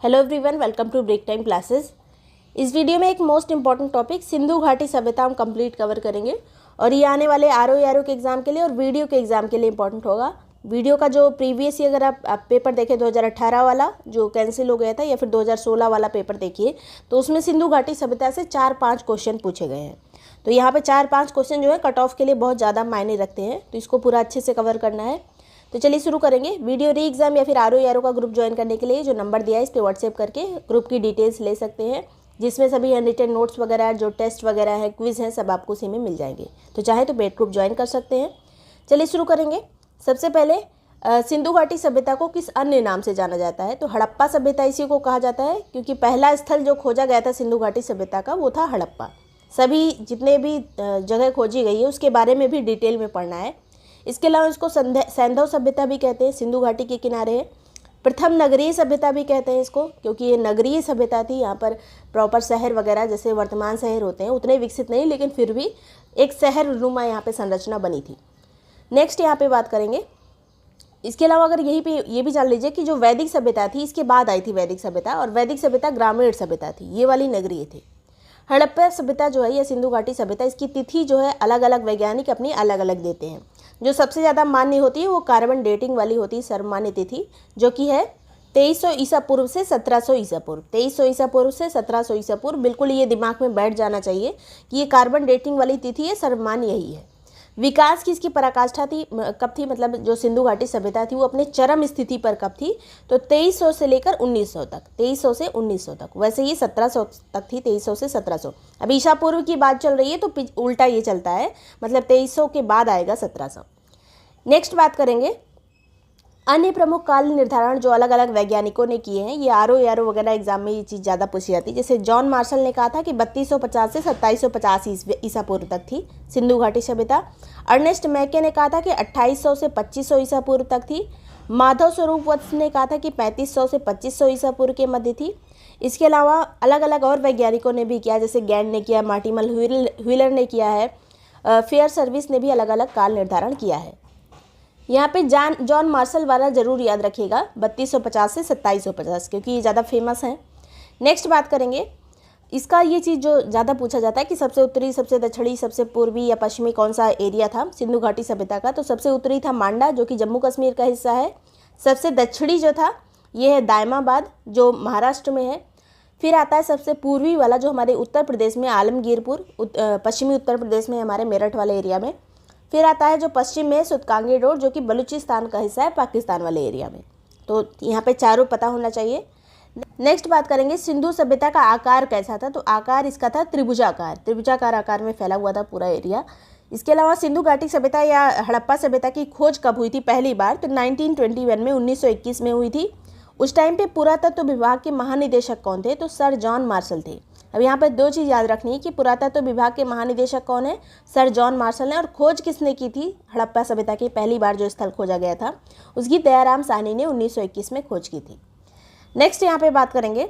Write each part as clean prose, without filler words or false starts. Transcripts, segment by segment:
Hello everyone, welcome to break time classes. इस video में एक मोस्ट इंपॉर्टेंट टॉपिक सिंधु घाटी सभ्यता हम कंप्लीट कवर करेंगे और ये आने वाले आरओ के एग्ज़ाम के लिए और वीडियो के एग्ज़ाम के लिए इंपॉर्टेंट होगा। वीडियो का जो प्रीवियस अगर आप पेपर देखें 2018 वाला जो कैंसिल हो गया था या फिर 2016 वाला पेपर देखिए तो उसमें सिंधु घाटी सभ्यता से 4-5 क्वेश्चन पूछे गए हैं। तो यहाँ पे 4-5 क्वेश्चन जो है कट ऑफ के लिए बहुत ज़्यादा मायने रखते हैं, तो इसको पूरा अच्छे से कवर करना है। तो चलिए शुरू करेंगे। वीडियो री एग्ज़ाम या फिर आरओ का ग्रुप ज्वाइन करने के लिए जो नंबर दिया है इस पर व्हाट्सएप करके ग्रुप की डिटेल्स ले सकते हैं, जिसमें सभी हैंड नोट्स वगैरह जो टेस्ट वगैरह है क्विज़ हैं सब आपको उसी में मिल जाएंगे। तो चाहे तो पेड ग्रुप ज्वाइन कर सकते हैं। चलिए शुरू करेंगे। सबसे पहले सिंधु घाटी सभ्यता को किस अन्य नाम से जाना जाता है? तो हड़प्पा सभ्यता इसी को कहा जाता है, क्योंकि पहला स्थल जो खोजा गया था सिंधु घाटी सभ्यता का वो था हड़प्पा। सभी जितने भी जगह खोजी गई है उसके बारे में भी डिटेल में पढ़ना है। इसके अलावा इसको सैंधव सभ्यता भी कहते हैं, सिंधु घाटी के किनारे है। प्रथम नगरीय सभ्यता भी कहते हैं इसको, क्योंकि ये नगरीय सभ्यता थी। यहाँ पर प्रॉपर शहर वगैरह जैसे वर्तमान शहर होते हैं उतने विकसित नहीं, लेकिन फिर भी एक शहर नुमा यहाँ पे संरचना बनी थी। नेक्स्ट यहाँ पे बात करेंगे। इसके अलावा अगर यहीं पे ये भी जान लीजिए कि जो वैदिक सभ्यता थी इसके बाद आई थी वैदिक सभ्यता, और वैदिक सभ्यता ग्रामीण सभ्यता थी, ये वाली नगरीय थी। हड़प्पा सभ्यता जो है या सिंधु घाटी सभ्यता, इसकी तिथि जो है अलग अलग वैज्ञानिक अपनी अलग अलग देते हैं। जो सबसे ज़्यादा मान्य होती है वो कार्बन डेटिंग वाली होती है, सर्वमान्य तिथि, जो कि है 2300 ईसा पूर्व से 1700 ईसा पूर्व। 2300 ईसा पूर्व से 1700 ईसा पूर्व, बिल्कुल ये दिमाग में बैठ जाना चाहिए कि ये कार्बन डेटिंग वाली तिथि है, सर्वमान्य यही है। विकास की इसकी पराकाष्ठा थी कब थी, मतलब जो सिंधु घाटी सभ्यता थी वो अपने चरम स्थिति पर कब थी? तो 2300 से लेकर 1900 तक, 2300 से 1900 तक। वैसे ये 1700 तक थी, 2300 से 1700। अब ईसा पूर्व की बात चल रही है तो उल्टा ये चलता है, मतलब 2300 के बाद आएगा 1700। नेक्स्ट बात करेंगे अन्य प्रमुख काल निर्धारण जो अलग अलग वैज्ञानिकों ने किए हैं। ये आरओ वगैरह एग्जाम में ये चीज़ ज़्यादा पूछी जाती है। जैसे जॉन मार्शल ने कहा था कि 3250 से 2750 ईसा पूर्व तक थी सिंधु घाटी सभ्यता। अर्नेस्ट मैके ने कहा था कि 2800 से 2500 ईसा पूर्व तक थी। माधव स्वरूप वत्स ने कहा था कि 3500 से 2500 ईसा पूर्व के मध्य थी। इसके अलावा अलग अलग और वैज्ञानिकों ने भी किया, जैसे गैंड ने किया, मार्टिमल व्हीलर ने किया है, फेयर सर्विस ने भी अलग अलग काल निर्धारण किया है। यहाँ पे जॉन मार्शल वाला जरूर याद रखिएगा, 3250 से 2750, क्योंकि ये ज़्यादा फेमस है। नेक्स्ट बात करेंगे इसका, ये चीज़ जो ज़्यादा पूछा जाता है कि सबसे उत्तरी, सबसे दक्षिणी, सबसे पूर्वी या पश्चिमी कौन सा एरिया था सिंधु घाटी सभ्यता का? तो सबसे उत्तरी था मांडा, जो कि जम्मू कश्मीर का हिस्सा है। सबसे दक्षिणी जो था ये है दायमाबाद, जो महाराष्ट्र में है। फिर आता है सबसे पूर्वी वाला जो हमारे उत्तर प्रदेश में आलमगीरपुर, पश्चिमी उत्तर प्रदेश में हमारे मेरठ वाले एरिया में। फिर आता है जो पश्चिम में सुतकांगी रोड, जो कि बलूचिस्तान का हिस्सा है, पाकिस्तान वाले एरिया में। तो यहाँ पे चारों पता होना चाहिए। नेक्स्ट बात करेंगे सिंधु सभ्यता का आकार कैसा था? तो आकार इसका था त्रिभुजाकार आकार में फैला हुआ था पूरा एरिया। इसके अलावा सिंधु घाटी सभ्यता या हड़प्पा सभ्यता की खोज कब हुई थी पहली बार? तो 1921 में, 1921 में हुई थी। उस टाइम पे पुरातत्व विभाग के महानिदेशक कौन थे? तो सर जॉन मार्शल थे। अब यहाँ पर दो चीज़ याद रखनी है कि पुरातत्व विभाग के महानिदेशक कौन है? सर जॉन मार्शल ने। और खोज किसने की थी हड़प्पा सभ्यता की पहली बार जो स्थल खोजा गया था उसकी दयाराम साहनी ने 1921 में खोज की थी। नेक्स्ट यहाँ पे बात करेंगे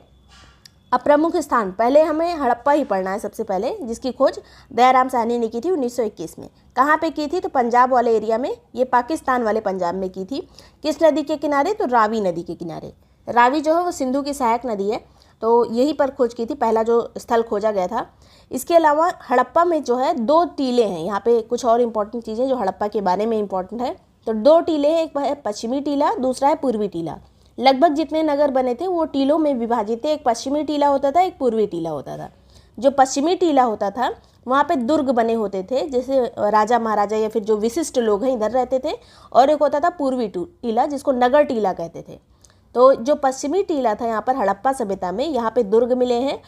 अप्रमुख स्थान। पहले हमें हड़प्पा ही पढ़ना है सबसे पहले, जिसकी खोज दयाराम साहनी ने की थी 1921 में। कहाँ पे की थी? तो पंजाब वाले एरिया में, ये पाकिस्तान वाले पंजाब में की थी। किस नदी के किनारे? तो रावी नदी के किनारे। रावी जो है वो सिंधु की सहायक नदी है, तो यहीं पर खोज की थी, पहला जो स्थल खोजा गया था। इसके अलावा हड़प्पा में जो है 2 टीले हैं। यहाँ पे कुछ और इम्पोर्टेंट चीज़ें जो हड़प्पा के बारे में इम्पोर्टेंट है। तो 2 टीले हैं, एक है पश्चिमी टीला, दूसरा है पूर्वी टीला। लगभग जितने नगर बने थे वो टीलों में विभाजित थे। एक पश्चिमी टीला होता था, एक पूर्वी टीला होता था। जो पश्चिमी टीला होता था वहाँ पे दुर्ग बने होते थे, जैसे राजा महाराजा या फिर जो विशिष्ट लोग हैं इधर रहते थे। और एक होता था पूर्वी टीला, जिसको नगर टीला कहते थे। तो जो पश्चिमी टीला था यहाँ पर हड़प्पा सभ्यता में, यहाँ पे दुर्ग मिले हैं।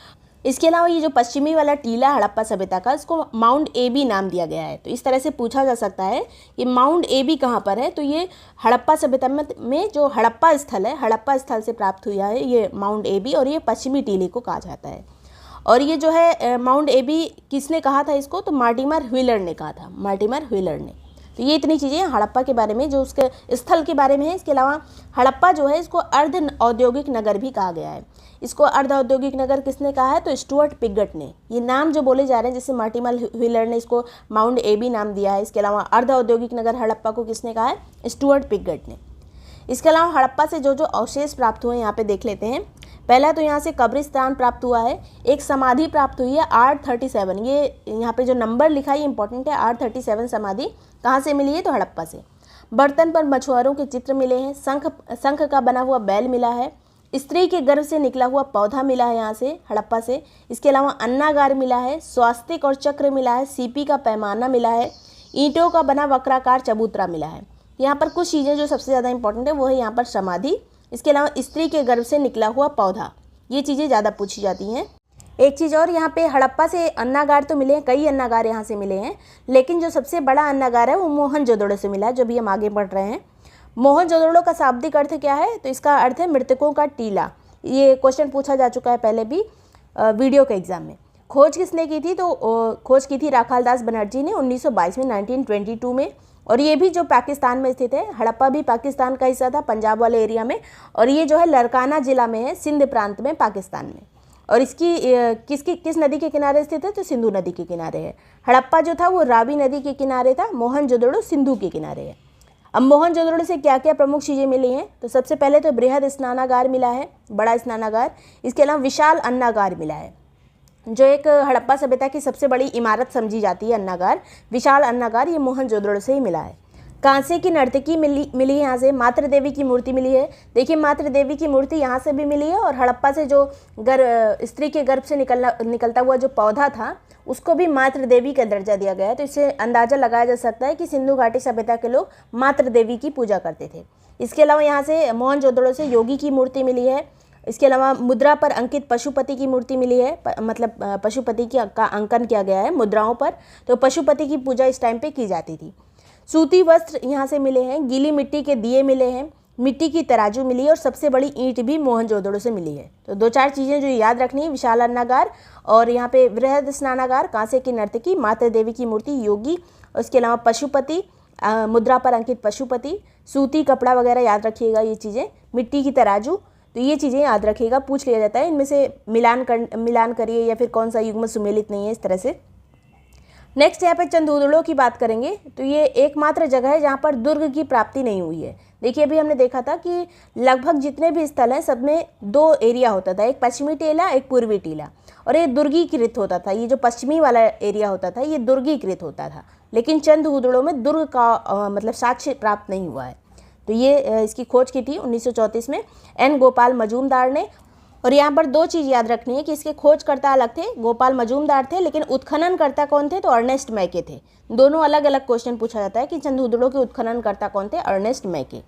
इसके अलावा ये जो पश्चिमी वाला टीला हड़प्पा सभ्यता का, इसको माउंट एबी नाम दिया गया है। तो इस तरह से पूछा जा सकता है कि माउंट एबी कहाँ पर है? तो ये हड़प्पा सभ्यता में जो हड़प्पा स्थल है, हड़प्पा स्थल से प्राप्त हुआ है ये माउंट एबी, और ये पश्चिमी टीले को कहा जाता है। और ये जो है माउंट एबी किसने कहा था इसको? तो मार्टिमर व्हीलर ने कहा था, मार्टिमर व्हीलर ने। तो ये इतनी चीज़ें हड़प्पा के बारे में जो उसके स्थल के बारे में है। इसके अलावा हड़प्पा जो है इसको अर्ध औद्योगिक नगर भी कहा गया है। इसको अर्ध औद्योगिक नगर किसने कहा है? तो स्टुअर्ट पिगट ने। ये नाम जो बोले जा रहे हैं, जैसे मार्टिमल व्हीलर ने इसको माउंट एबी नाम दिया है। इसके अलावा अर्ध औद्योगिक नगर हड़प्पा को किसने कहा है? स्टुअर्ट पिगट ने। इसके अलावा हड़प्पा से जो जो अवशेष प्राप्त हुए यहाँ पे देख लेते हैं। पहला तो यहाँ से कब्रिस्तान प्राप्त हुआ है, एक समाधि प्राप्त हुई है 837, ये यहाँ पे जो नंबर लिखा है इंपॉर्टेंट है, 837 समाधि कहाँ से मिली है तो हड़प्पा से। बर्तन पर मछुआरों के चित्र मिले हैं, शंख का बना हुआ बैल मिला है, स्त्री के गर्भ से निकला हुआ पौधा मिला है यहाँ से हड़प्पा से। इसके अलावा अन्नागार मिला है, स्वास्तिक और चक्र मिला है, सीपी का पैमाना मिला है, ईंटों का बना वक्राकार चबूतरा मिला है। यहाँ पर कुछ चीज़ें जो सबसे ज़्यादा इंपॉर्टेंट है वो है यहाँ पर समाधि, इसके अलावा स्त्री के गर्भ से निकला हुआ पौधा, ये चीज़ें ज़्यादा पूछी जाती हैं। एक चीज़ और, यहाँ पे हड़प्पा से अन्नागार तो मिले हैं, कई अन्नागार यहाँ से मिले हैं, लेकिन जो सबसे बड़ा अन्नागार है वो मोहनजोदड़ो से मिला है, जो भी हम आगे बढ़ रहे हैं। मोहनजोदड़ो का शाब्दिक अर्थ क्या है तो इसका अर्थ है मृतकों का टीला। ये क्वेश्चन पूछा जा चुका है पहले भी वीडियो के एग्जाम में। खोज किसने की थी तो खोज की थी राखालदास बनर्जी ने 1922 में, 1922 में। और ये भी जो पाकिस्तान में स्थित है, हड़प्पा भी पाकिस्तान का हिस्सा था, पंजाब वाले एरिया में, और ये जो है लरकाना ज़िला में है, सिंध प्रांत में, पाकिस्तान में। और इसकी किस नदी के किनारे स्थित है तो सिंधु नदी के किनारे है। हड़प्पा जो था वो रावी नदी के किनारे था, मोहनजोदड़ो सिंधु के किनारे है। अब मोहनजोदड़ो से क्या क्या प्रमुख चीज़ें मिली हैं तो सबसे पहले तो बृहद स्नानागार मिला है, बड़ा स्नानागार। इसके अलावा विशाल अन्नागार मिला है, जो एक हड़प्पा सभ्यता की सबसे बड़ी इमारत समझी जाती है अन्नागार, विशाल अन्नागार, ये मोहनजोदड़ो से ही मिला है। कांसे की नर्तकी मिली है यहाँ से, मातृ देवी की मूर्ति मिली है। देखिए मातृ देवी की मूर्ति यहाँ से भी मिली है, और हड़प्पा से जो स्त्री के गर्भ से निकलता हुआ जो पौधा था उसको भी मातृ देवी का दर्जा दिया गया है। तो इससे अंदाज़ा लगाया जा सकता है कि सिंधु घाटी सभ्यता के लोग मातृ देवी की पूजा करते थे। इसके अलावा यहाँ से मोहनजोदड़ो से योगी की मूर्ति मिली है। इसके अलावा मुद्रा पर अंकित पशुपति की मूर्ति मिली है, मतलब पशुपति का अंकन किया गया है मुद्राओं पर, तो पशुपति की पूजा इस टाइम पे की जाती थी। सूती वस्त्र यहाँ से मिले हैं, गीली मिट्टी के दिए मिले हैं, मिट्टी की तराजू मिली है, और सबसे बड़ी ईंट भी मोहनजोदड़ो से मिली है। तो 2-4 चीज़ें जो याद रखनी है, विशाल अन्नागार और यहाँ पे बृहद स्नानागार, कांसे की नर्तकी, मातृ देवी की मूर्ति, योगी, और इसके अलावा पशुपति, मुद्रा पर अंकित पशुपति, सूती कपड़ा वगैरह याद रखिएगा, ये चीज़ें, मिट्टी की तराजू, तो ये चीज़ें याद रखिएगा, पूछ लिया जाता है। इनमें से मिलान करिए या फिर कौन सा युग्म सुमेलित नहीं है, इस तरह से। नेक्स्ट यहाँ पे चंदूदड़ो की बात करेंगे तो ये एकमात्र जगह है जहाँ पर दुर्ग की प्राप्ति नहीं हुई है। देखिए अभी हमने देखा था कि लगभग जितने भी स्थल हैं सब में 2 एरिया होता था, एक पश्चिमी टीला, एक पूर्वी टीला, और ये दुर्गीकृत होता था। ये जो पश्चिमी वाला एरिया होता था ये दुर्गीकृत होता था, लेकिन चंदूदड़ो में दुर्ग का मतलब साक्ष्य प्राप्त नहीं हुआ है। तो ये इसकी खोज की थी 1934 में एन गोपाल मजूमदार ने। और यहाँ पर 2 चीज़ याद रखनी है कि इसके खोजकर्ता अलग थे, गोपाल मजूमदार थे, लेकिन उत्खननकर्ता कौन थे तो अर्नेस्ट मैके थे। दोनों अलग अलग क्वेश्चन पूछा जाता है कि चंदूदड़ो के उत्खननकर्ता कौन थे, अर्नेस्ट मैके।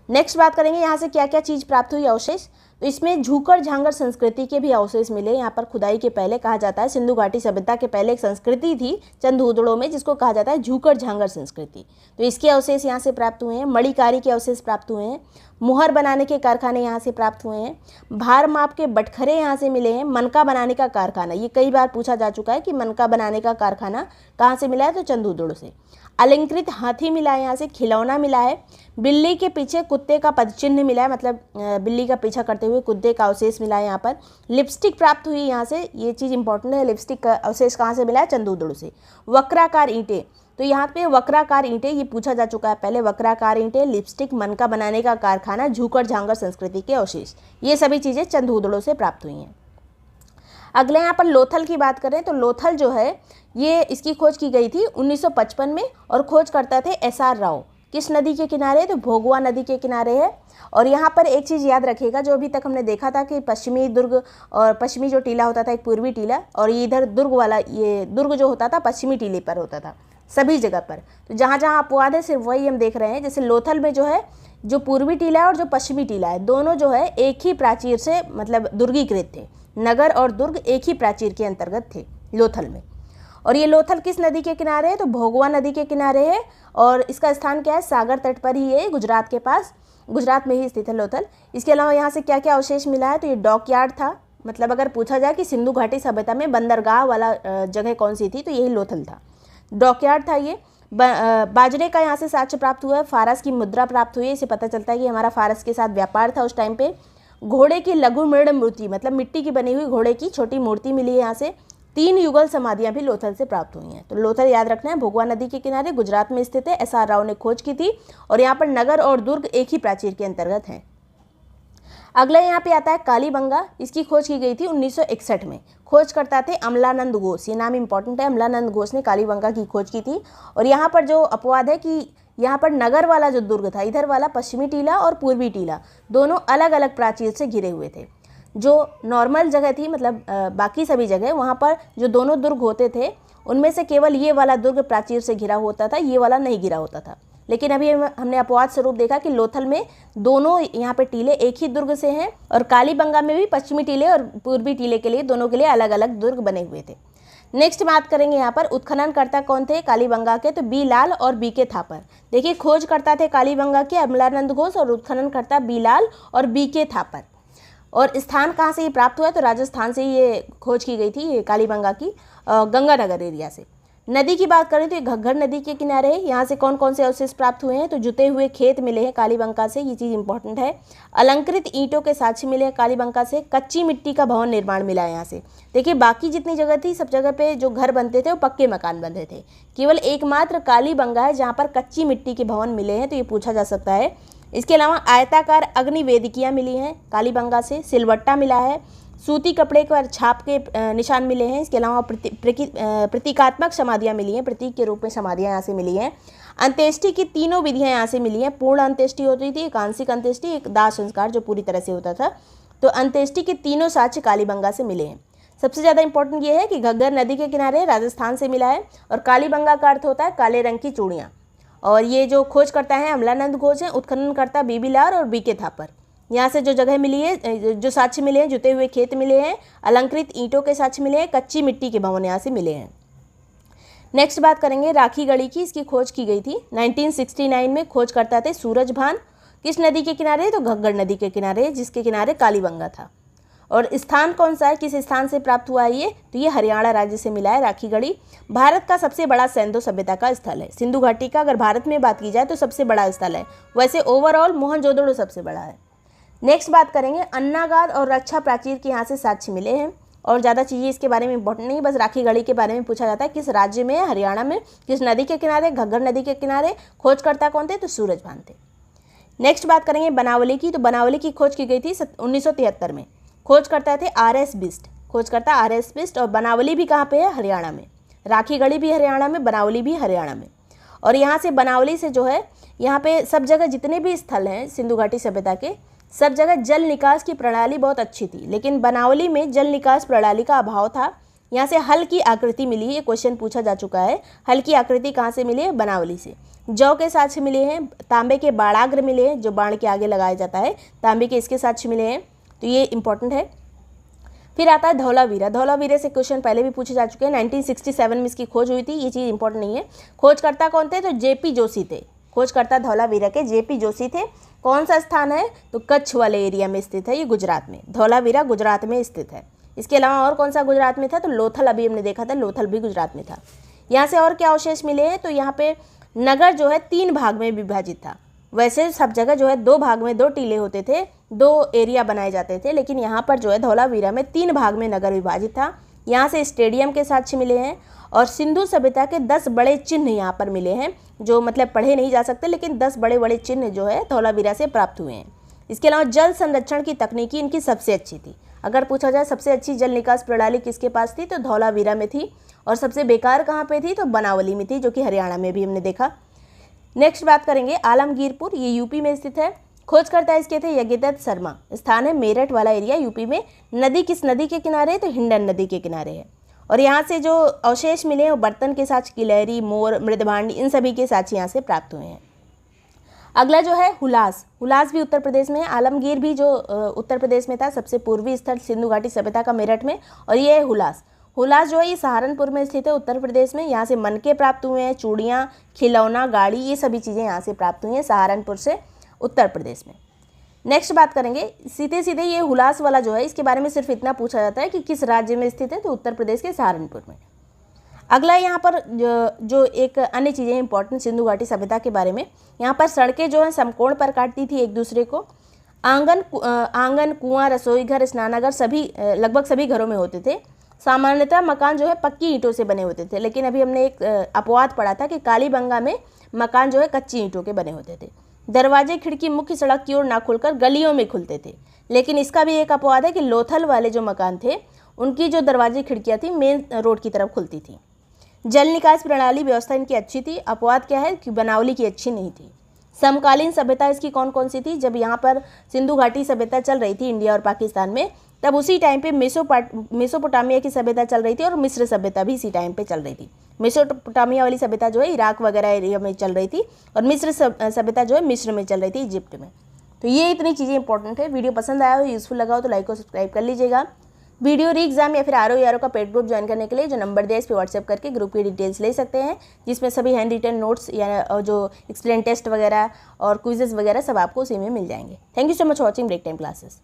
नेक्स्ट बात करेंगे यहाँ से क्या क्या चीज़ प्राप्त हुई अवशेष, तो इसमें झूकर झांगर संस्कृति के भी अवशेष मिले। यहाँ पर खुदाई के पहले कहा जाता है, सिंधु घाटी सभ्यता के पहले एक संस्कृति थी चंदूदड़ो में जिसको कहा जाता है झूकर झांगर संस्कृति, तो इसके अवशेष यहाँ से प्राप्त हुए हैं। मणिकारी के अवशेष प्राप्त हुए हैं, मुहर बनाने के कारखाने यहाँ से प्राप्त हुए हैं, भार माप के बटखरे यहाँ से मिले हैं, मनका बनाने का कारखाना, ये कई बार पूछा जा चुका है कि मनका बनाने का कारखाना कहाँ से मिला है तो चंदूदड़ो से। अलंकृत हाथी मिला है यहाँ से, खिलौना मिला है, बिल्ली के पीछे कुत्ते का पदचिन्ह मिला है, मतलब बिल्ली का पीछा करते हुए कुत्ते का अवशेष मिला है यहाँ पर। लिपस्टिक प्राप्त हुई यहाँ से, ये चीज़ इंपॉर्टेंट है, लिपस्टिक का अवशेष कहाँ से मिला है चंदूदड़ो से। वक्राकार ईंटें, तो यहाँ पे वक्राकार ईंटें ये पूछा जा चुका है पहले, वक्राकार ईंटें, लिपस्टिक, मनका बनाने का कारखाना, झूकर झांगर संस्कृति के अवशेष, ये सभी चीज़ें चंदूदड़ो से प्राप्त हुई हैं। अगले यहाँ पर लोथल की बात करें तो लोथल जो है ये इसकी खोज की गई थी 1955 में, और खोज करता थे SR राव। किस नदी के किनारे, तो भोगवा नदी के किनारे है। और यहाँ पर एक चीज़ याद रखिएगा, जो अभी तक हमने देखा था कि पश्चिमी दुर्ग और पश्चिमी जो टीला होता था एक पूर्वी टीला, और ये इधर दुर्ग वाला, ये दुर्ग जो होता था पश्चिमी टीले पर होता था सभी जगह पर। तो जहाँ जहाँ अपवाद है सिर्फ वही हम देख रहे हैं। जैसे लोथल में जो है जो पूर्वी टीला है और जो पश्चिमी टीला है दोनों जो है एक ही प्राचीर से मतलब दुर्गीकृत थे, नगर और दुर्ग एक ही प्राचीर के अंतर्गत थे लोथल में। और ये लोथल किस नदी के किनारे है तो भोगवा नदी के किनारे है, और इसका स्थान क्या है सागर तट पर ही है, गुजरात के पास, गुजरात में ही स्थित है लोथल। इसके अलावा यहाँ से क्या क्या अवशेष मिला है तो ये डॉकयार्ड था, मतलब अगर पूछा जाए कि सिंधु घाटी सभ्यता में बंदरगाह वाला जगह कौन सी थी तो यही लोथल था, डॉकयार्ड था ये। बाजरे का यहाँ से साक्ष्य प्राप्त हुआ है, फारस की मुद्रा प्राप्त हुई है, इससे पता चलता है कि हमारा फारस के साथ व्यापार था उस टाइम पे। घोड़े की लघु मृण मूर्ति, मतलब मिट्टी की बनी हुई घोड़े की छोटी मूर्ति मिली है यहाँ से। 3 युगल समाधियाँ भी लोथल से प्राप्त हुई हैं। तो लोथल याद रखना है, भोगवा नदी के किनारे गुजरात में स्थित है, SR राव ने खोज की थी, और यहाँ पर नगर और दुर्ग एक ही प्राचीर के अंतर्गत हैं। अगला यहाँ पे आता है कालीबंगा। इसकी खोज की गई थी 1961 में। खोज करता थे अमलानंद घोष, ये नाम इंपॉर्टेंट है। अमलानंद घोष ने कालीबंगा की खोज की थी। और यहाँ पर जो अपवाद है कि यहाँ पर नगर वाला जो दुर्ग था, इधर वाला पश्चिमी टीला और पूर्वी टीला, दोनों अलग अलग प्राचीर से घिरे हुए थे। जो नॉर्मल जगह थी, मतलब बाकी सभी जगह, वहाँ पर जो दोनों दुर्ग होते थे उनमें से केवल ये वाला दुर्ग प्राचीर से घिरा होता था, ये वाला नहीं घिरा होता था। लेकिन अभी हमने अपवाद स्वरूप देखा कि लोथल में दोनों यहाँ पे टीले एक ही दुर्ग से हैं, और कालीबंगा में भी पश्चिमी टीले और पूर्वी टीले के लिए, दोनों के लिए अलग अलग दुर्ग बने हुए थे। नेक्स्ट बात करेंगे यहाँ पर उत्खननकर्ता कौन थे कालीबंगा के, तो बी लाल और बी के थापर। देखिए, खोजकर्ता थे कालीबंगा के अमलानंद घोष और उत्खननकर्ता बी लाल और बी के थापर। और स्थान कहाँ से ये प्राप्त हुआ, तो राजस्थान से ये खोज की गई थी, ये कालीबंगा की गंगानगर एरिया से। नदी की बात करें तो ये घग्गर नदी के किनारे है। यहाँ से कौन कौन से अवशेष प्राप्त हुए हैं, तो जुते हुए खेत मिले हैं कालीबंगा से, ये चीज़ इंपॉर्टेंट है। अलंकृत ईंटों के साक्ष्य मिले हैं कालीबंगा से। कच्ची मिट्टी का भवन निर्माण मिला है यहाँ से। देखिए, बाकी जितनी जगह थी सब जगह पे जो घर बनते थे वो पक्के मकान बनते थे, केवल एकमात्र कालीबंगा है जहाँ पर कच्ची मिट्टी के भवन मिले हैं, तो ये पूछा जा सकता है। इसके अलावा आयताकार अग्निवेदिकियाँ मिली हैं कालीबंगा से। सिलवट्टा मिला है। सूती कपड़े पर छाप के निशान मिले हैं। इसके अलावा प्रतीकात्मक समाधियाँ मिली हैं, प्रतीक के रूप में समाधियाँ यहाँ से मिली हैं। अंत्येष्टि की तीनों विधियाँ यहाँ से मिली हैं। पूर्ण अंत्येष्टि होती थी, एक आंशिक अंत्येष्टि, एक दाह संस्कार जो पूरी तरह से होता था। तो अंत्येष्टि के तीनों साक्ष्य कालीबंगा से मिले हैं। सबसे ज़्यादा इंपॉर्टेंट ये है कि घग्गर नदी के किनारे राजस्थान से मिला है। और कालीबंगा का अर्थ होता है काले रंग की चूड़ियाँ। और ये जो खोज करता है अमलानंद घोष हैं, उत्खननकर्ता बीबी लाल और बी के थापर। यहाँ से जो जगह मिली है, जो साक्ष्य मिले हैं, जुते हुए खेत मिले हैं, अलंकृत ईंटों के साक्ष्य मिले हैं, कच्ची मिट्टी के भवन यहाँ से मिले हैं। नेक्स्ट बात करेंगे राखी गढ़ी की। इसकी खोज की गई थी 1969 में। खोज करता थे सूरजभान। किस नदी के किनारे, तो घग्गर नदी के किनारे, जिसके किनारे कालीबंगा था। और स्थान कौन सा है, किस स्थान से प्राप्त हुआ है ये, तो ये हरियाणा राज्य से मिला है राखी गढ़ी। भारत का सबसे बड़ा सैंधो सभ्यता का स्थल है। सिंधु घाटी का अगर भारत में बात की जाए तो सबसे बड़ा स्थल है। वैसे ओवरऑल मोहनजोदड़ो सबसे बड़ा है। नेक्स्ट बात करेंगे अन्नागाद और रक्षा प्राचीर के यहाँ से साक्ष्य मिले हैं। और ज़्यादा चीज़ें इसके बारे में इंपॉर्टेंट नहीं, बस राखी गढ़ी के बारे में पूछा जाता है। किस राज्य में है, हरियाणा में। किस नदी के किनारे, घग्गर नदी के किनारे। खोजकर्ता कौन थे, तो सूरजभान थे। नेक्स्ट बात करेंगे बनावली की। तो बनावली की खोज की गई थी 1973 में। खोज करता थे RS बिस्ट। खोजकर्ता RS बिस्ट। और बनावली भी कहाँ पे है, हरियाणा में। राखी गढ़ी भी हरियाणा में, बनावली भी हरियाणा में। और यहाँ से बनावली से जो है, यहाँ पे सब जगह जितने भी स्थल हैं सिंधु घाटी सभ्यता के, सब जगह जल निकास की प्रणाली बहुत अच्छी थी। लेकिन बनावली में जल निकास प्रणाली का अभाव था। यहाँ से हल की आकृति मिली है, ये क्वेश्चन पूछा जा चुका है। हल की आकृति कहाँ से मिली है, बनावली से। जौ के साक्ष्य मिले हैं। तांबे के बाणाग्र मिले हैं, जो बाण के आगे लगाया जाता है, तांबे के इसके साक्ष्य मिले हैं, तो ये इंपॉर्टेंट है। फिर आता है धौलावीरा। धौलावीरा से क्वेश्चन पहले भी पूछे जा चुके हैं। 1967 में इसकी खोज हुई थी, ये चीज़ इंपॉर्टेंट नहीं है। खोजकर्ता कौन थे, तो JP जोशी थे। खोजकर्ता धौलावीरा के JP जोशी थे। कौन सा स्थान है, तो कच्छ वाले एरिया में स्थित है, ये गुजरात में। धौलावीरा गुजरात में स्थित है। इसके अलावा और कौन सा गुजरात में था, तो लोथल, अभी हमने देखा था, लोथल भी गुजरात में था। यहाँ से और क्या अवशेष मिले हैं, तो यहाँ पे नगर जो है 3 भाग में विभाजित था। वैसे सब जगह जो है 2 भाग में 2 टीले होते थे, 2 एरिया बनाए जाते थे, लेकिन यहाँ पर जो है धौलावीरा में 3 भाग में नगर विभाजित था। यहाँ से स्टेडियम के साक्ष्य मिले हैं। और सिंधु सभ्यता के 10 बड़े चिन्ह यहाँ पर मिले हैं, जो मतलब पढ़े नहीं जा सकते, लेकिन 10 बड़े बड़े चिन्ह जो है धौलावीरा से प्राप्त हुए हैं। इसके अलावा जल संरक्षण की तकनीकी इनकी सबसे अच्छी थी। अगर पूछा जाए सबसे अच्छी जल निकास प्रणाली किसके पास थी, तो धौलावीरा में थी। और सबसे बेकार कहाँ पे थी, तो बनावली में थी, जो कि हरियाणा में भी हमने देखा। नेक्स्ट बात करेंगे आलमगीरपुर, ये यूपी में स्थित है। खोजकर्ता इसके थे यज्ञदत्त शर्मा। स्थान है मेरठ वाला एरिया, यूपी में। नदी किस नदी के किनारे है, तो हिंडन नदी के किनारे है। और यहाँ से जो अवशेष मिले हैं वो बर्तन के साक्ष्य, गिलहरी, मोर, मृदभांड, इन सभी के साक्ष्य यहाँ से प्राप्त हुए हैं। अगला जो है हुलास। हुलास भी उत्तर प्रदेश में है। आलमगीर भी जो उत्तर प्रदेश में था, सबसे पूर्वी स्थल सिंधु घाटी सभ्यता का मेरठ में। और ये है हुलास। हुलास जो है ये सहारनपुर में स्थित है, उत्तर प्रदेश में। यहाँ से मनके प्राप्त हुए हैं, चूड़ियाँ, खिलौना, गाड़ी, ये सभी चीज़ें यहाँ से प्राप्त हुई हैं सहारनपुर से, उत्तर प्रदेश में। नेक्स्ट बात करेंगे सीधे सीधे ये हुलास वाला जो है, इसके बारे में सिर्फ इतना पूछा जाता है कि किस राज्य में स्थित है, तो उत्तर प्रदेश के सहारनपुर में। अगला यहाँ पर जो एक अन्य चीज़ें इंपॉर्टेंट सिंधु घाटी सभ्यता के बारे में, यहाँ पर सड़कें जो हैं समकोण पर काटती थी एक दूसरे को। आंगन, कुआं, रसोई घर, स्नानागार सभी लगभग सभी घरों में होते थे। सामान्यतः मकान जो है पक्की ईंटों से बने होते थे, लेकिन अभी हमने एक अपवाद पढ़ा था कि कालीबंगा में मकान जो है कच्ची ईंटों के बने होते थे। दरवाजे खिड़की मुख्य सड़क की ओर ना खुलकर गलियों में खुलते थे। लेकिन इसका भी एक अपवाद है कि लोथल वाले जो मकान थे उनकी जो दरवाजे खिड़कियाँ थी मेन रोड की तरफ खुलती थी। जल निकास प्रणाली व्यवस्था इनकी अच्छी थी। अपवाद क्या है कि बनावली की अच्छी नहीं थी। समकालीन सभ्यता इसकी कौन कौन सी थी? जब यहाँ पर सिंधु घाटी सभ्यता चल रही थी इंडिया और पाकिस्तान में, तब उसी टाइम पे मेसोपोटामिया की सभ्यता चल रही थी और मिस्र सभ्यता भी इसी टाइम पे चल रही थी। मेसोपोटामिया वाली सभ्यता जो है इराक वगैरह एरिया में चल रही थी और मिस्र सभ्यता जो है मिस्र में चल रही थी, इजिप्ट में। तो ये इतनी चीज़ें इंपॉर्टेंट है। वीडियो पसंद आया हो, यूजफुल लगा हो तो लाइक और सब्सक्राइब कर लीजिएगा। वीडियो री एग्जाम या फिर आरओ का पेड ग्रुप ज्वाइन करने के लिए जो नंबर दिया है इस पर व्हाट्सएप करके ग्रुप की डिटेल्स ले सकते हैं, जिसमें सभी हैंड रिटन नोट्स या जो एक्सप्लेन टेस्ट वगैरह और क्विजेस वगैरह सब आपको उसी में मिल जाएंगे। Thank you so much watching break time classes.